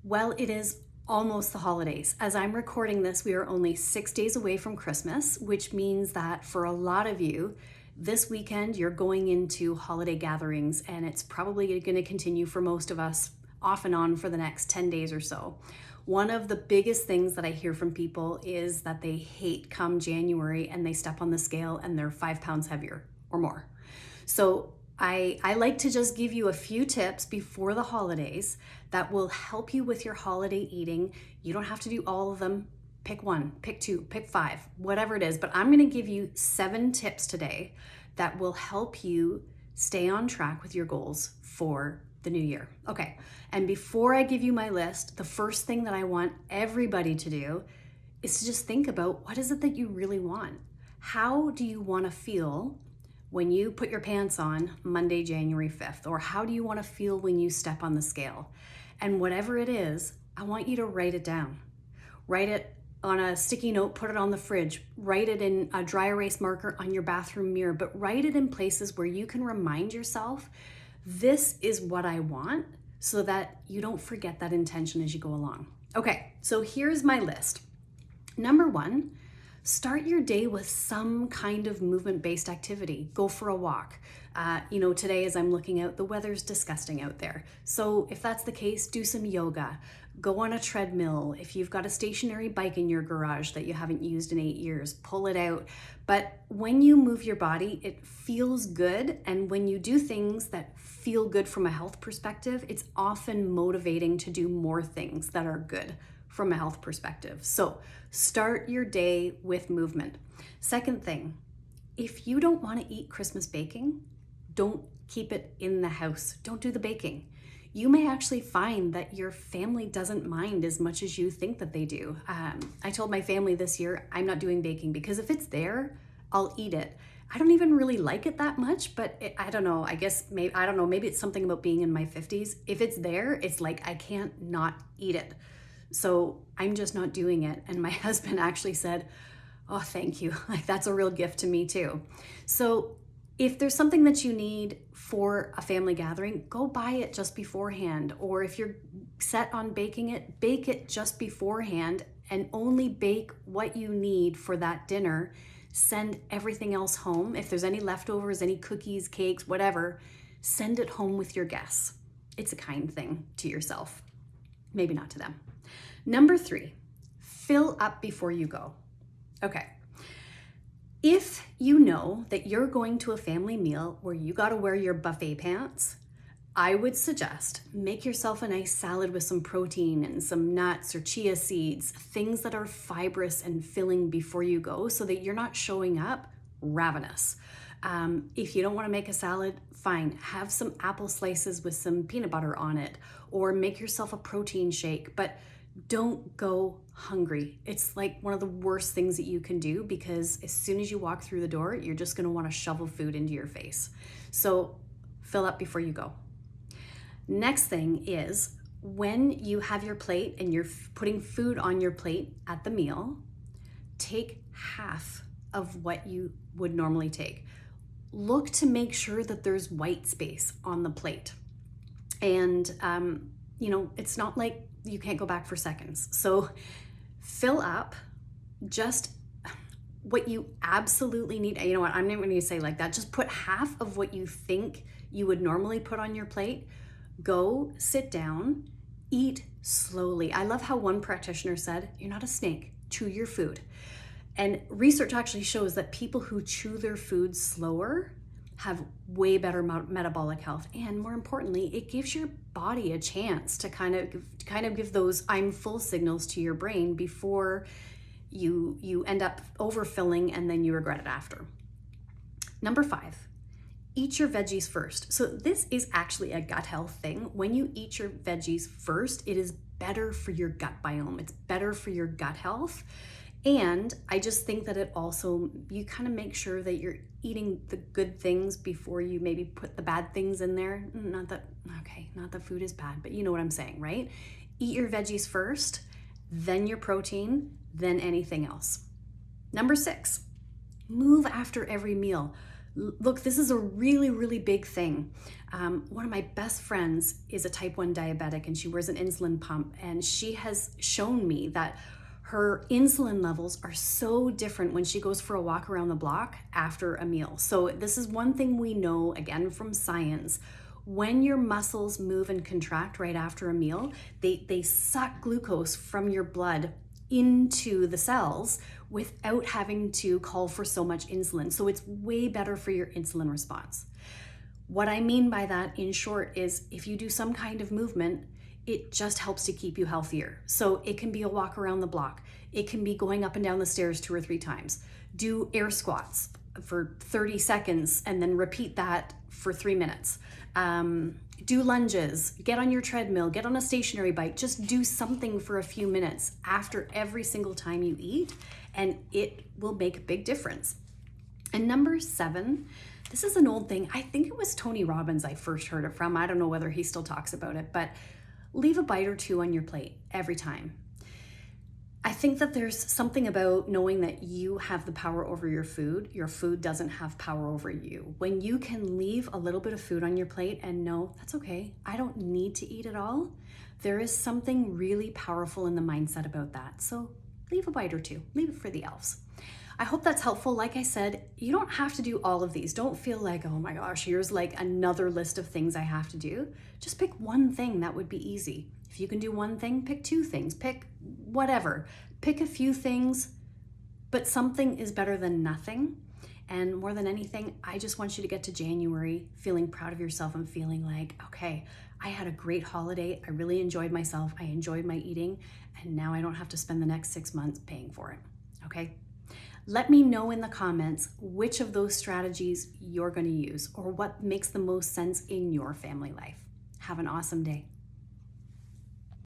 Well, it is almost the holidays. As I'm recording this, we are only 6 days away from Christmas, which means that for a lot of you, this weekend you're going into holiday gatherings, and it's probably going to continue for most of us off and on for the next 10 days or so. One of the biggest things that I hear from people is that they hate come January and they step on the scale and they're 5 pounds heavier or more. So I like to just give you a few tips before the holidays that will help you with your holiday eating. You don't have to do all of them. Pick one, pick two, pick five, whatever it is. But I'm going to give you 7 tips today that will help you stay on track with your goals for the new year. Okay, and before I give you my list, the first thing that I want everybody to do is to just think about, what is it that you really want? How do you want to feel when you put your pants on Monday, January 5th? Or how do you want to feel when you step on the scale? And whatever it is, I want you to write it down. Write it on a sticky note, put it on the fridge, write it in a dry erase marker on your bathroom mirror, but write it in places where you can remind yourself, this is what I want, so that you don't forget that intention as you go along. Okay, so here's my list. Number 1, start your day with some kind of movement-based activity. Go for a walk. Today as I'm looking out, the weather's disgusting out there. So if that's the case, do some yoga. Go on a treadmill. If you've got a stationary bike in your garage that you haven't used in 8 years, pull it out. But when you move your body, it feels good. And when you do things that feel good from a health perspective, it's often motivating to do more things that are good from a health perspective. So start your day with movement. Second thing, if you don't want to eat Christmas baking, don't keep it in the house. Don't do the baking. You may actually find that your family doesn't mind as much as you think that they do. I told my family this year, I'm not doing baking because if it's there, I'll eat it. I don't even really like it that much, but I don't know. Maybe it's something about being in my 50s. If it's there, it's like I can't not eat it. So I'm just not doing it. And my husband actually said, oh, thank you. Like, that's a real gift to me too. So if there's something that you need for a family gathering, go buy it just beforehand. Or if you're set on baking it, bake it just beforehand and only bake what you need for that dinner. Send everything else home. If there's any leftovers, any cookies, cakes, whatever, send it home with your guests. It's a kind thing to yourself. Maybe not to them. Number 3, fill up before you go. Okay. If you know that you're going to a family meal where you got to wear your buffet pants, I would suggest make yourself a nice salad with some protein and some nuts or chia seeds, things that are fibrous and filling before you go so that you're not showing up ravenous. If you don't want to make a salad, fine. Have some apple slices with some peanut butter on it, or make yourself a protein shake, but don't go hungry. It's like one of the worst things that you can do, because as soon as you walk through the door, you're just going to want to shovel food into your face. So fill up before you go. Next thing is, when you have your plate and you're putting food on your plate at the meal, take half of what you would normally take. Look to make sure that there's white space on the plate. And, it's not like you can't go back for seconds. So fill up just what you absolutely need. You know what? I'm not going to say like that. Just put half of what you think you would normally put on your plate. Go sit down, eat slowly. I love how one practitioner said, you're not a snake, chew your food. And research actually shows that people who chew their food slower have way better metabolic health. And more importantly, it gives your body a chance to kind of give those I'm full signals to your brain before you end up overfilling and then you regret it after. Number 5, eat your veggies first. So this is actually a gut health thing. When you eat your veggies first, it is better for your gut biome. It's better for your gut health. And I just think that it also, you kind of make sure that you're eating the good things before you maybe put the bad things in there. Not that food is bad, but you know what I'm saying, right? Eat your veggies first, then your protein, then anything else. Number 6, move after every meal. Look, this is a really, really big thing. One of my best friends is a type 1 diabetic and she wears an insulin pump, and she has shown me that her insulin levels are so different when she goes for a walk around the block after a meal. So this is one thing we know, again, from science. When your muscles move and contract right after a meal, they suck glucose from your blood into the cells without having to call for so much insulin. So it's way better for your insulin response. What I mean by that, in short, is if you do some kind of movement, it just helps to keep you healthier. So it can be a walk around the block. It can be going up and down the stairs 2 or 3 times. Do air squats for 30 seconds and then repeat that for 3 minutes. Do lunges, get on your treadmill, get on a stationary bike, just do something for a few minutes after every single time you eat, and it will make a big difference. And number 7, this is an old thing. I think it was Tony Robbins I first heard it from. I don't know whether he still talks about it, but leave a bite or 2 on your plate every time. I think that there's something about knowing that you have the power over your food doesn't have power over you. When you can leave a little bit of food on your plate and know, that's okay, I don't need to eat it all, there is something really powerful in the mindset about that. So leave a bite or 2, leave it for the elves. I hope that's helpful. Like I said, you don't have to do all of these. Don't feel like, oh my gosh, here's like another list of things I have to do. Just pick one thing that would be easy. If you can do one thing, pick 2 things, pick whatever. Pick a few things, but something is better than nothing. And more than anything, I just want you to get to January feeling proud of yourself and feeling like, okay, I had a great holiday. I really enjoyed myself. I enjoyed my eating. And now I don't have to spend the next 6 months paying for it. Okay? Let me know in the comments which of those strategies you're going to use or what makes the most sense in your family life. Have an awesome day.